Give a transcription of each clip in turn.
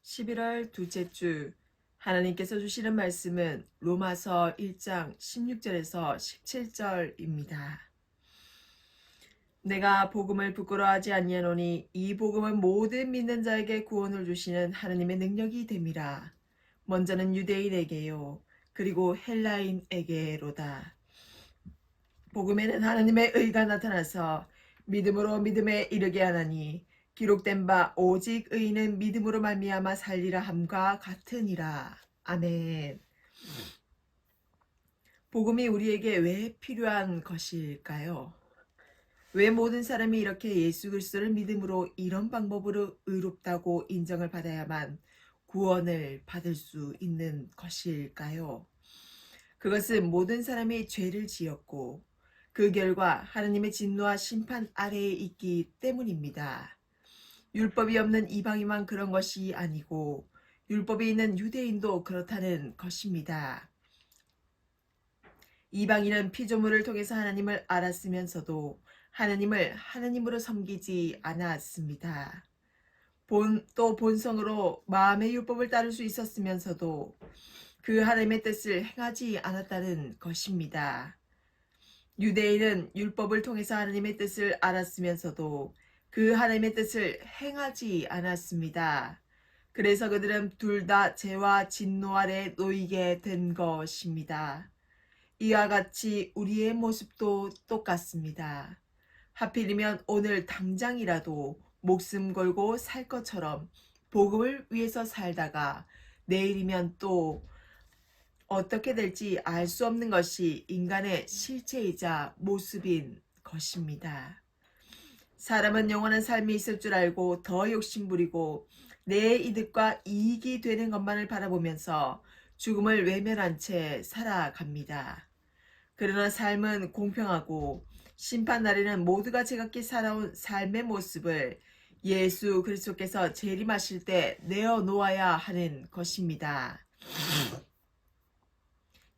11월 둘째 주 하나님께서 주시는 말씀은 로마서 1장 16절에서 17절입니다. 내가 복음을 부끄러워하지 아니하노니 이 복음은 모든 믿는 자에게 구원을 주시는 하나님의 능력이 됨이라. 먼저는 유대인에게요 그리고 헬라인에게로다. 복음에는 하나님의 의가 나타나서 믿음으로 믿음에 이르게 하나니 기록된 바 오직 의인은 믿음으로 말미암아 살리라 함과 같으니라. 아멘. 복음이 우리에게 왜 필요한 것일까요? 왜 모든 사람이 이렇게 예수 그리스도를 믿음으로 이런 방법으로 의롭다고 인정을 받아야만 구원을 받을 수 있는 것일까요? 그것은 모든 사람이 죄를 지었고 그 결과 하나님의 진노와 심판 아래에 있기 때문입니다. 율법이 없는 이방인만 그런 것이 아니고 율법이 있는 유대인도 그렇다는 것입니다. 이방인은 피조물을 통해서 하나님을 알았으면서도 하나님을 하나님으로 섬기지 않았습니다. 또 본성으로 마음의 율법을 따를 수 있었으면서도 그 하나님의 뜻을 행하지 않았다는 것입니다. 유대인은 율법을 통해서 하나님의 뜻을 알았으면서도 그 하나님의 뜻을 행하지 않았습니다. 그래서 그들은 둘 다 죄와 진노 아래 놓이게 된 것입니다. 이와 같이 우리의 모습도 똑같습니다. 하필이면 오늘 당장이라도 목숨 걸고 살 것처럼 복음을 위해서 살다가 내일이면 또 어떻게 될지 알 수 없는 것이 인간의 실체이자 모습인 것입니다. 사람은 영원한 삶이 있을 줄 알고 더 욕심부리고 내 이득과 이익이 되는 것만을 바라보면서 죽음을 외면한 채 살아갑니다. 그러나 삶은 공평하고 심판날에는 모두가 제각기 살아온 삶의 모습을 예수 그리스도께서 재림하실 때 내어놓아야 하는 것입니다.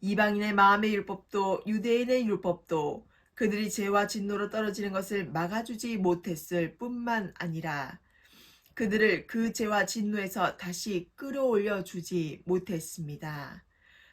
이방인의 마음의 율법도 유대인의 율법도 그들이 죄와 진노로 떨어지는 것을 막아주지 못했을 뿐만 아니라 그들을 그 죄와 진노에서 다시 끌어올려 주지 못했습니다.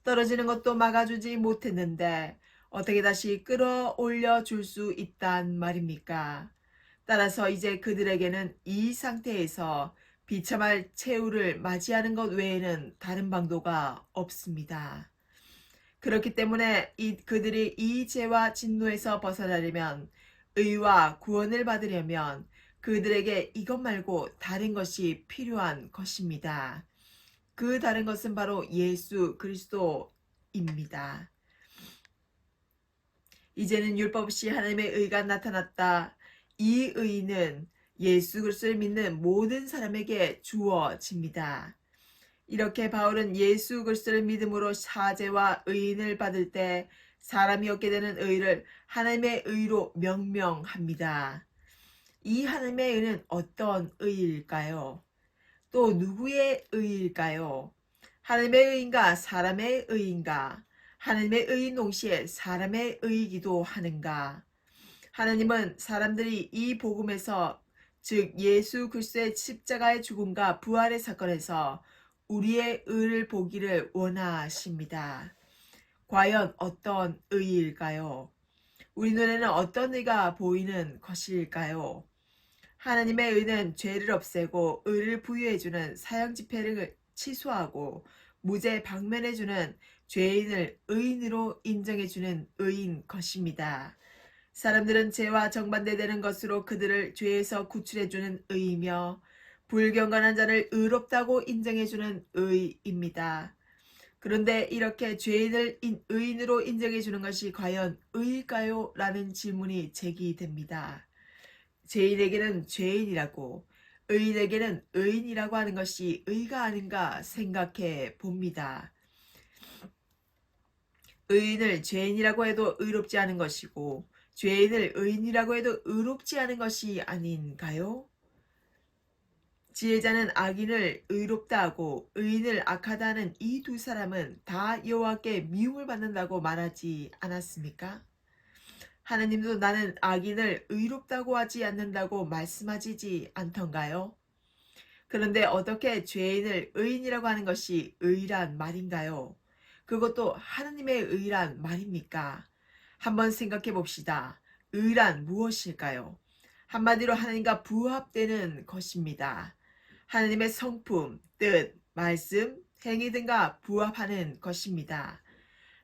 떨어지는 것도 막아주지 못했는데 어떻게 다시 끌어올려 줄 수 있단 말입니까? 따라서 이제 그들에게는 이 상태에서 비참할 최후를 맞이하는 것 외에는 다른 방도가 없습니다. 그렇기 때문에 그들이 이 죄와 진노에서 벗어나려면 의와 구원을 받으려면 그들에게 이것 말고 다른 것이 필요한 것입니다. 그 다른 것은 바로 예수 그리스도입니다. 이제는 율법 없이 하나님의 의가 나타났다. 이 의는 예수 그리스도를 믿는 모든 사람에게 주어집니다. 이렇게 바울은 예수 그리스도를 믿음으로 사죄와 의인을 받을 때 사람이 얻게 되는 의를 하나님의 의로 명명합니다. 이 하나님의 의는 어떤 의일까요? 또 누구의 의일까요? 하나님의 의인가 사람의 의인가? 하나님의 의인 동시에 사람의 의이기도 하는가? 하나님은 사람들이 이 복음에서 즉 예수 그리스도의 십자가의 죽음과 부활의 사건에서 우리의 의를 보기를 원하십니다. 과연 어떤 의일까요? 우리 눈에는 어떤 의가 보이는 것일까요? 하나님의 의는 죄를 없애고 의를 부여해주는 사형집행을 취소하고 무죄 방면해주는 죄인을 의인으로 인정해주는 의인 것입니다. 사람들은 죄와 정반대되는 것으로 그들을 죄에서 구출해주는 의이며 불경건한 자를 의롭다고 인정해주는 의입니다. 그런데 이렇게 죄인을 의인으로 인정해주는 것이 과연 의일까요? 라는 질문이 제기됩니다. 죄인에게는 죄인이라고 의인에게는 의인이라고 하는 것이 의가 아닌가 생각해 봅니다. 의인을 죄인이라고 해도 의롭지 않은 것이고 죄인을 의인이라고 해도 의롭지 않은 것이 아닌가요? 지혜자는 악인을 의롭다 하고 의인을 악하다 하는 이 두 사람은 다 여호와께 미움을 받는다고 말하지 않았습니까? 하나님도 나는 악인을 의롭다고 하지 않는다고 말씀하시지 않던가요? 그런데 어떻게 죄인을 의인이라고 하는 것이 의란 말인가요? 그것도 하느님의 의란 말입니까? 한번 생각해 봅시다. 의란 무엇일까요? 한마디로 하나님과 부합되는 것입니다. 하나님의 성품, 뜻, 말씀, 행위 등과 부합하는 것입니다.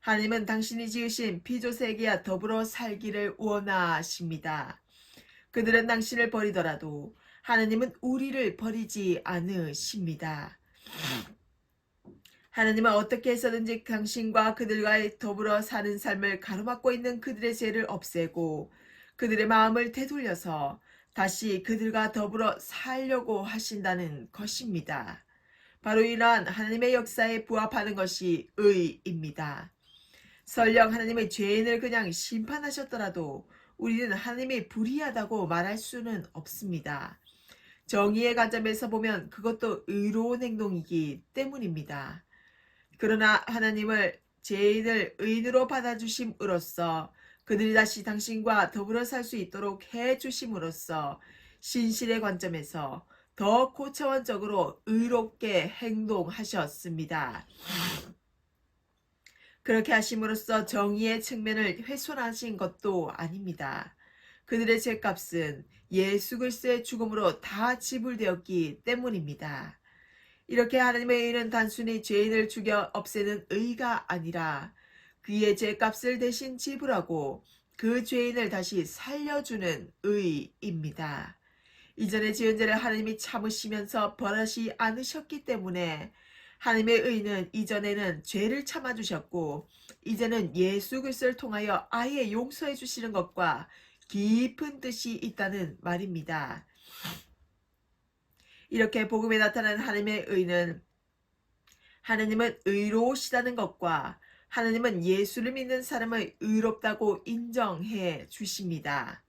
하나님은 당신이 지으신 피조세계와 더불어 살기를 원하십니다. 그들은 당신을 버리더라도 하나님은 우리를 버리지 않으십니다. 하나님은 어떻게 해서든지 당신과 그들과 더불어 사는 삶을 가로막고 있는 그들의 죄를 없애고 그들의 마음을 되돌려서 다시 그들과 더불어 살려고 하신다는 것입니다. 바로 이러한 하나님의 역사에 부합하는 것이 의입니다. 설령 하나님의 죄인을 그냥 심판하셨더라도 우리는 하나님이 불의하다고 말할 수는 없습니다. 정의의 관점에서 보면 그것도 의로운 행동이기 때문입니다. 그러나 하나님을 죄인을 의인으로 받아주심으로써 그들이 다시 당신과 더불어 살 수 있도록 해주심으로써 신실의 관점에서 더 고차원적으로 의롭게 행동하셨습니다. 그렇게 하심으로써 정의의 측면을 훼손하신 것도 아닙니다. 그들의 죄값은 예수 그리스도의 죽음으로 다 지불되었기 때문입니다. 이렇게 하나님의 의는 단순히 죄인을 죽여 없애는 의가 아니라 그의 죄값을 대신 지불하고 그 죄인을 다시 살려주는 의입니다. 이전에 지은 죄를 하나님이 참으시면서 벌하지 않으셨기 때문에 하나님의 의는 이전에는 죄를 참아주셨고 이제는 예수 그리스도를 통하여 아예 용서해 주시는 것과 깊은 뜻이 있다는 말입니다. 이렇게 복음에 나타난 하나님의 의는 하나님은 의로우시다는 것과 하나님은 예수를 믿는 사람을 의롭다고 인정해 주십니다.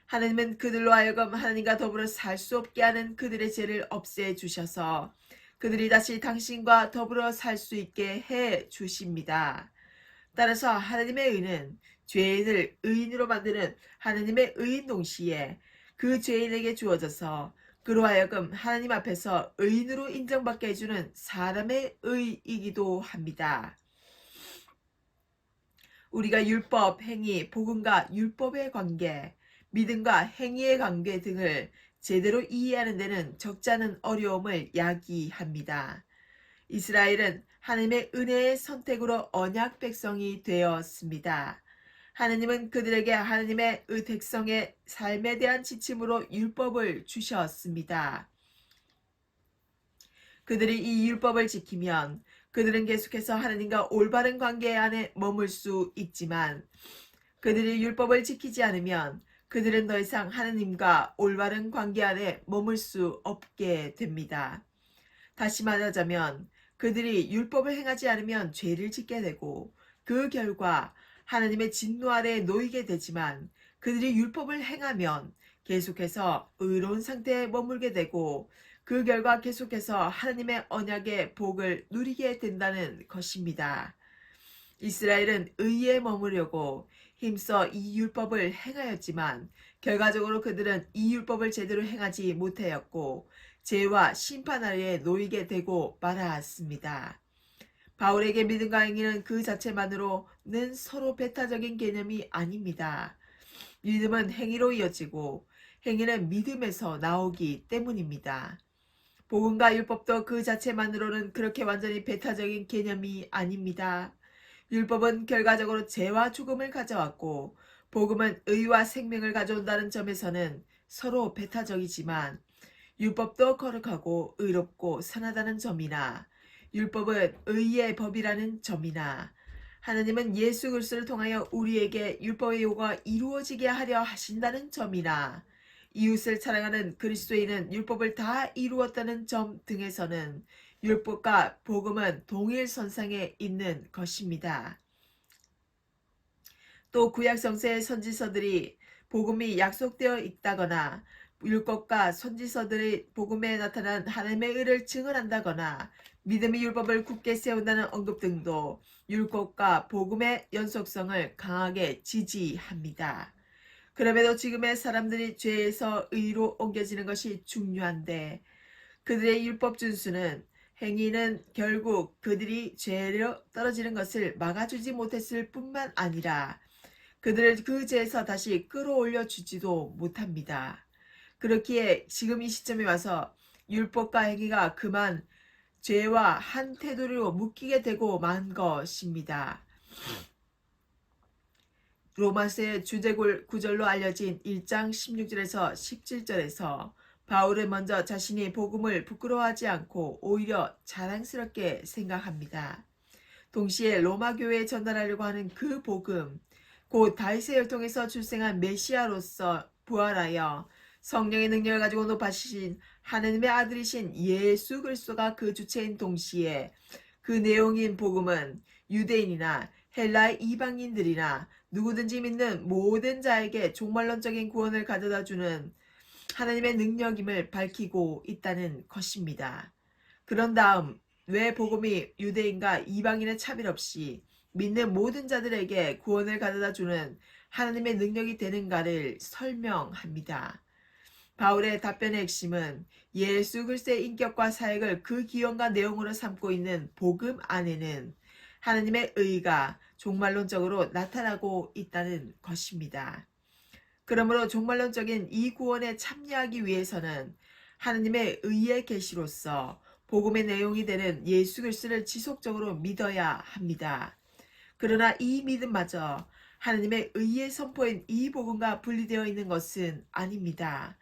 하나님은 그들로 하여금 하나님과 더불어 살 수 없게 하는 그들의 죄를 없애 주셔서 그들이 다시 당신과 더불어 살 수 있게 해 주십니다. 따라서 하나님의 의는 죄인을 의인으로 만드는 하나님의 의인 동시에 그 죄인에게 주어져서 그로 하여금 하나님 앞에서 의인으로 인정받게 해주는 사람의 의이기도 합니다. 우리가 율법, 행위, 복음과 율법의 관계, 믿음과 행위의 관계 등을 제대로 이해하는 데는 적지 않은 어려움을 야기합니다. 이스라엘은 하나님의 은혜의 선택으로 언약 백성이 되었습니다. 하나님은 그들에게 하나님의 백성의 삶에 대한 지침으로 율법을 주셨습니다. 그들이 이 율법을 지키면 그들은 계속해서 하나님과 올바른 관계 안에 머물 수 있지만 그들이 율법을 지키지 않으면 그들은 더 이상 하나님과 올바른 관계 안에 머물 수 없게 됩니다. 다시 말하자면 그들이 율법을 행하지 않으면 죄를 짓게 되고 그 결과 하나님의 진노 아래에 놓이게 되지만 그들이 율법을 행하면 계속해서 의로운 상태에 머물게 되고 그 결과 계속해서 하나님의 언약의 복을 누리게 된다는 것입니다. 이스라엘은 의에 머무려고 힘써 이 율법을 행하였지만 결과적으로 그들은 이 율법을 제대로 행하지 못하였고 죄와 심판 아래에 놓이게 되고 말았습니다. 바울에게 믿음과 행위는 그 자체만으로는 서로 배타적인 개념이 아닙니다. 믿음은 행위로 이어지고 행위는 믿음에서 나오기 때문입니다. 복음과 율법도 그 자체만으로는 그렇게 완전히 배타적인 개념이 아닙니다. 율법은 결과적으로 죄와 죽음을 가져왔고 복음은 의와 생명을 가져온다는 점에서는 서로 배타적이지만 율법도 거룩하고 의롭고 선하다는 점이나 율법은 의의 법이라는 점이나 하나님은 예수 그리스도를 통하여 우리에게 율법의 요구가 이루어지게 하려 하신다는 점이나 이웃을 사랑하는 그리스도인은 율법을 다 이루었다는 점 등에서는 율법과 복음은 동일선상에 있는 것입니다. 또 구약 성서의 선지서들이 복음이 약속되어 있다거나 율법과 선지서들이 복음에 나타난 하나님의 의를 증언한다거나 믿음이 율법을 굳게 세운다는 언급 등도 율법과 복음의 연속성을 강하게 지지합니다. 그럼에도 지금의 사람들이 죄에서 의로 옮겨지는 것이 중요한데 그들의 율법 준수는 행위는 결국 그들이 죄로 떨어지는 것을 막아주지 못했을 뿐만 아니라 그들을 그 죄에서 다시 끌어올려 주지도 못합니다. 그렇기에 지금 이 시점에 와서 율법과 행위가 그만 죄와 한 테두리로 묶이게 되고 만 것입니다. 로마서의 주제골 구절로 알려진 1장 16절에서 17절에서 바울은 먼저 자신이 복음을 부끄러워하지 않고 오히려 자랑스럽게 생각합니다. 동시에 로마 교회에 전달하려고 하는 그 복음, 곧 다윗의 혈통에서 출생한 메시아로서 부활하여 성령의 능력을 가지고 높아지신 하느님의 아들이신 예수 그리스도가 그 주체인 동시에 그 내용인 복음은 유대인이나 헬라의 이방인들이나 누구든지 믿는 모든 자에게 종말론적인 구원을 가져다주는 하나님의 능력임을 밝히고 있다는 것입니다. 그런 다음 왜 복음이 유대인과 이방인의 차별 없이 믿는 모든 자들에게 구원을 가져다주는 하나님의 능력이 되는가를 설명합니다. 바울의 답변의 핵심은 예수 그리스도의 인격과 사역을 그 기원과 내용으로 삼고 있는 복음 안에는 하나님의 의가 종말론적으로 나타나고 있다는 것입니다. 그러므로 종말론적인 이 구원에 참여하기 위해서는 하나님의 의의 계시로서 복음의 내용이 되는 예수 그리스도를 지속적으로 믿어야 합니다. 그러나 이 믿음마저 하나님의 의의 선포인 이 복음과 분리되어 있는 것은 아닙니다.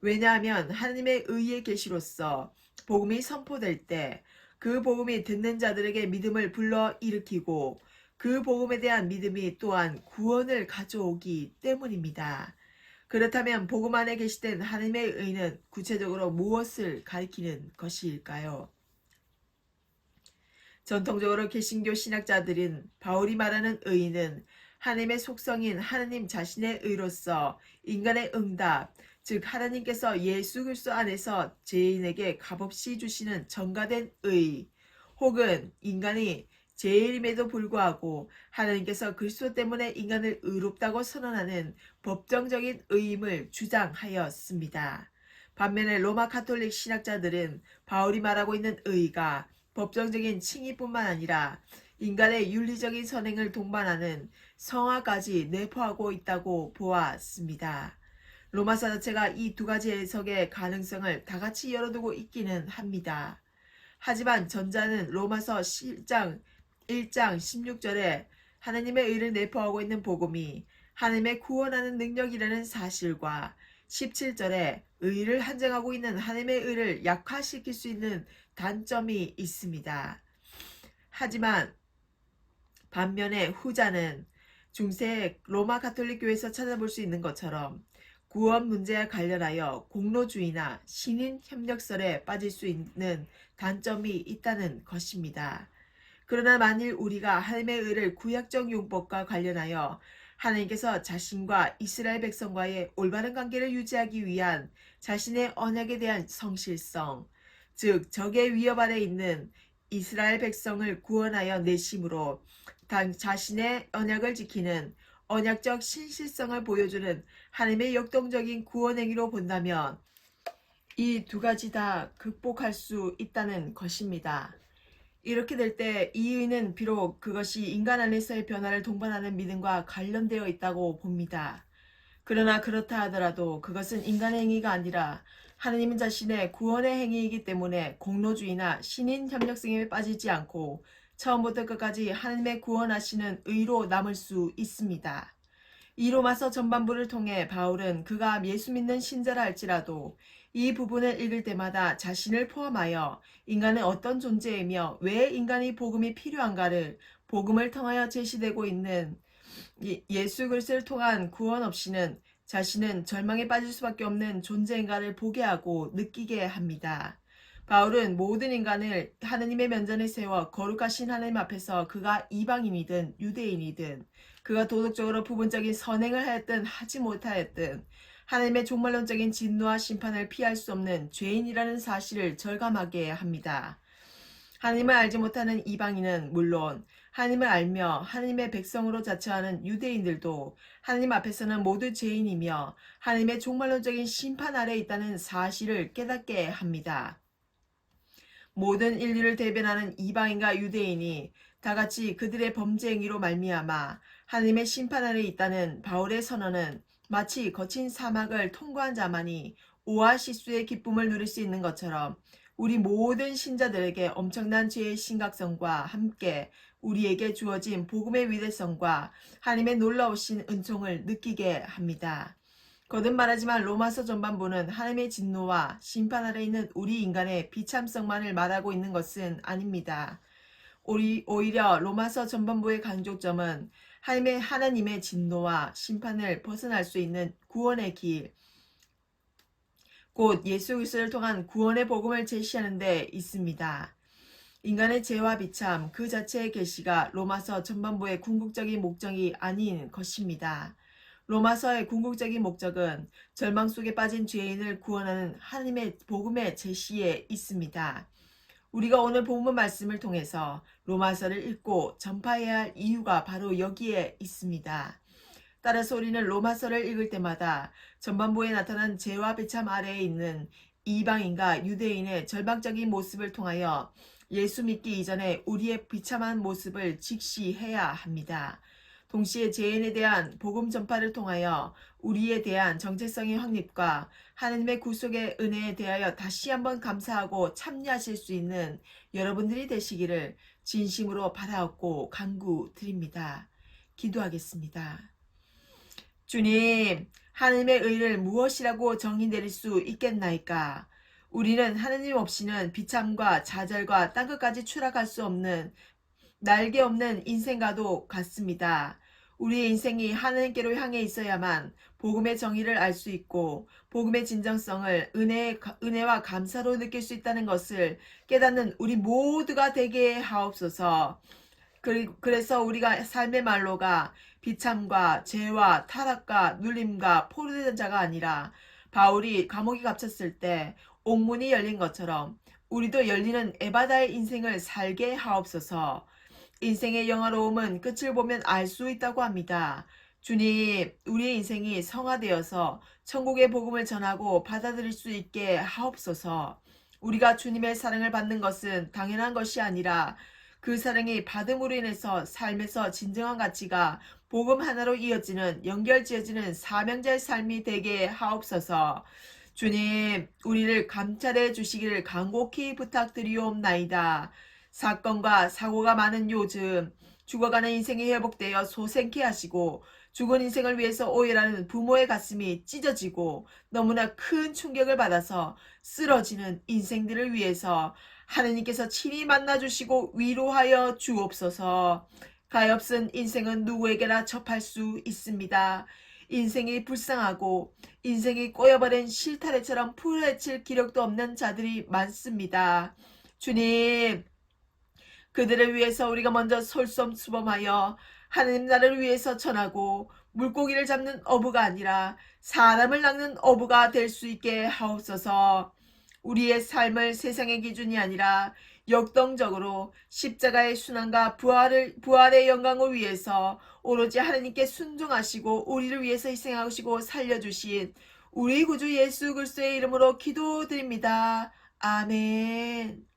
왜냐하면 하나님의 의의 계시로서 복음이 선포될 때 그 복음이 듣는 자들에게 믿음을 불러 일으키고 그 복음에 대한 믿음이 또한 구원을 가져오기 때문입니다. 그렇다면 복음 안에 계시된 하나님의 의는 구체적으로 무엇을 가리키는 것일까요? 전통적으로 개신교 신학자들은 바울이 말하는 의는 하나님의 속성인 하나님 자신의 의로서 인간의 응답, 즉 하나님께서 예수 그리스도 안에서 죄인에게 값없이 주시는 전가된 의, 혹은 인간이 죄인임에도 불구하고 하나님께서 그리스도 때문에 인간을 의롭다고 선언하는 법정적인 의임을 주장하였습니다. 반면에 로마 가톨릭 신학자들은 바울이 말하고 있는 의가 법정적인 칭의뿐만 아니라 인간의 윤리적인 선행을 동반하는 성화까지 내포하고 있다고 보았습니다. 로마서 자체가 이 두 가지 해석의 가능성을 다같이 열어두고 있기는 합니다. 하지만 전자는 로마서 1장 16절에 하나님의 의를 내포하고 있는 복음이 하나님의 구원하는 능력이라는 사실과 17절에 의를 한정하고 있는 하나님의 의를 약화시킬 수 있는 단점이 있습니다. 하지만 반면에 후자는 중세 로마 가톨릭 교회에서 찾아볼 수 있는 것처럼 구원 문제와 관련하여 공로주의나 신인 협력설에 빠질 수 있는 단점이 있다는 것입니다. 그러나 만일 우리가 하나님의 의를 구약적 용법과 관련하여 하나님께서 자신과 이스라엘 백성과의 올바른 관계를 유지하기 위한 자신의 언약에 대한 성실성, 즉 적의 위협 아래 있는 이스라엘 백성을 구원하여 내심으로 자신의 언약을 지키는 언약적 신실성을 보여주는 하나님의 역동적인 구원 행위로 본다면 이 두 가지 다 극복할 수 있다는 것입니다. 이렇게 될 때 이 의는 비록 그것이 인간 안에서의 변화를 동반하는 믿음과 관련되어 있다고 봅니다. 그러나 그렇다 하더라도 그것은 인간의 행위가 아니라 하나님 자신의 구원의 행위이기 때문에 공로주의나 신인 협력성에 빠지지 않고 처음부터 끝까지 하나님의 구원하시는 의로 남을 수 있습니다. 이 로마서 전반부를 통해 바울은 그가 예수 믿는 신자라 할지라도 이 부분을 읽을 때마다 자신을 포함하여 인간은 어떤 존재이며 왜 인간이 복음이 필요한가를 복음을 통하여 제시되고 있는 예수 그리스도를 통한 구원 없이는 자신은 절망에 빠질 수밖에 없는 존재인가를 보게 하고 느끼게 합니다. 바울은 모든 인간을 하느님의 면전에 세워 거룩하신 하나님 앞에서 그가 이방인이든 유대인이든 그가 도덕적으로 부분적인 선행을 하였든 하지 못하였든 하나님의 종말론적인 진노와 심판을 피할 수 없는 죄인이라는 사실을 절감하게 합니다. 하나님을 알지 못하는 이방인은 물론 하나님을 알며 하나님의 백성으로 자처하는 유대인들도 하나님 앞에서는 모두 죄인이며 하나님의 종말론적인 심판 아래에 있다는 사실을 깨닫게 합니다. 모든 인류를 대변하는 이방인과 유대인이 다같이 그들의 범죄 행위로 말미암아 하나님의 심판 아래 있다는 바울의 선언은 마치 거친 사막을 통과한 자만이 오아시스의 기쁨을 누릴 수 있는 것처럼 우리 모든 신자들에게 엄청난 죄의 심각성과 함께 우리에게 주어진 복음의 위대성과 하나님의 놀라우신 은총을 느끼게 합니다. 거듭 말하지만 로마서 전반부는 하나님의 진노와 심판 아래 있는 우리 인간의 비참성만을 말하고 있는 것은 아닙니다. 오히려 로마서 전반부의 강조점은 하나님의 진노와 심판을 벗어날 수 있는 구원의 길, 곧 예수 그리스도를 통한 구원의 복음을 제시하는 데 있습니다. 인간의 죄와 비참 그 자체의 계시가 로마서 전반부의 궁극적인 목적이 아닌 것입니다. 로마서의 궁극적인 목적은 절망 속에 빠진 죄인을 구원하는 하나님의 복음의 제시에 있습니다. 우리가 오늘 본문 말씀을 통해서 로마서를 읽고 전파해야 할 이유가 바로 여기에 있습니다. 따라서 우리는 로마서를 읽을 때마다 전반부에 나타난 죄와 비참 아래에 있는 이방인과 유대인의 절망적인 모습을 통하여 예수 믿기 이전에 우리의 비참한 모습을 직시해야 합니다. 동시에 죄인에 대한 복음 전파를 통하여 우리에 대한 정체성의 확립과 하나님의 구속의 은혜에 대하여 다시 한번 감사하고 참여하실 수 있는 여러분들이 되시기를 진심으로 바라옵고 간구드립니다. 기도하겠습니다. 주님, 하나님의 의를 무엇이라고 정의 내릴 수 있겠나이까? 우리는 하나님 없이는 비참과 좌절과 땅끝까지 추락할 수 없는 날개 없는 인생과도 같습니다. 우리의 인생이 하나님께로 향해 있어야만 복음의 정의를 알 수 있고 복음의 진정성을 은혜와 감사로 느낄 수 있다는 것을 깨닫는 우리 모두가 되게 하옵소서. 그래서 우리가 삶의 말로가 비참과 죄와 타락과 눌림과 포로된 자가 아니라 바울이 감옥에 갇혔을 때 옥문이 열린 것처럼 우리도 열리는 에바다의 인생을 살게 하옵소서. 인생의 영화로움은 끝을 보면 알 수 있다고 합니다. 주님, 우리의 인생이 성화되어서 천국의 복음을 전하고 받아들일 수 있게 하옵소서. 우리가 주님의 사랑을 받는 것은 당연한 것이 아니라 그 사랑이 받음으로 인해서 삶에서 진정한 가치가 복음 하나로 이어지는 연결지어지는 사명자의 삶이 되게 하옵소서. 주님, 우리를 감찰해 주시기를 간곡히 부탁드리옵나이다. 사건과 사고가 많은 요즘 죽어가는 인생이 회복되어 소생케 하시고 죽은 인생을 위해서 오열하는 부모의 가슴이 찢어지고 너무나 큰 충격을 받아서 쓰러지는 인생들을 위해서 하느님께서 친히 만나주시고 위로하여 주옵소서. 가엾은 인생은 누구에게나 접할 수 있습니다. 인생이 불쌍하고 인생이 꼬여버린 실타래처럼 풀헤칠 기력도 없는 자들이 많습니다. 주님, 그들을 위해서 우리가 먼저 솔선수범하여 하느님 나라를 위해서 전하고 물고기를 잡는 어부가 아니라 사람을 낚는 어부가 될 수 있게 하옵소서. 우리의 삶을 세상의 기준이 아니라 역동적으로 십자가의 순환과 부활의 영광을 위해서 오로지 하나님께 순종하시고 우리를 위해서 희생하시고 살려주신 우리 구주 예수 그리스도의 이름으로 기도드립니다. 아멘.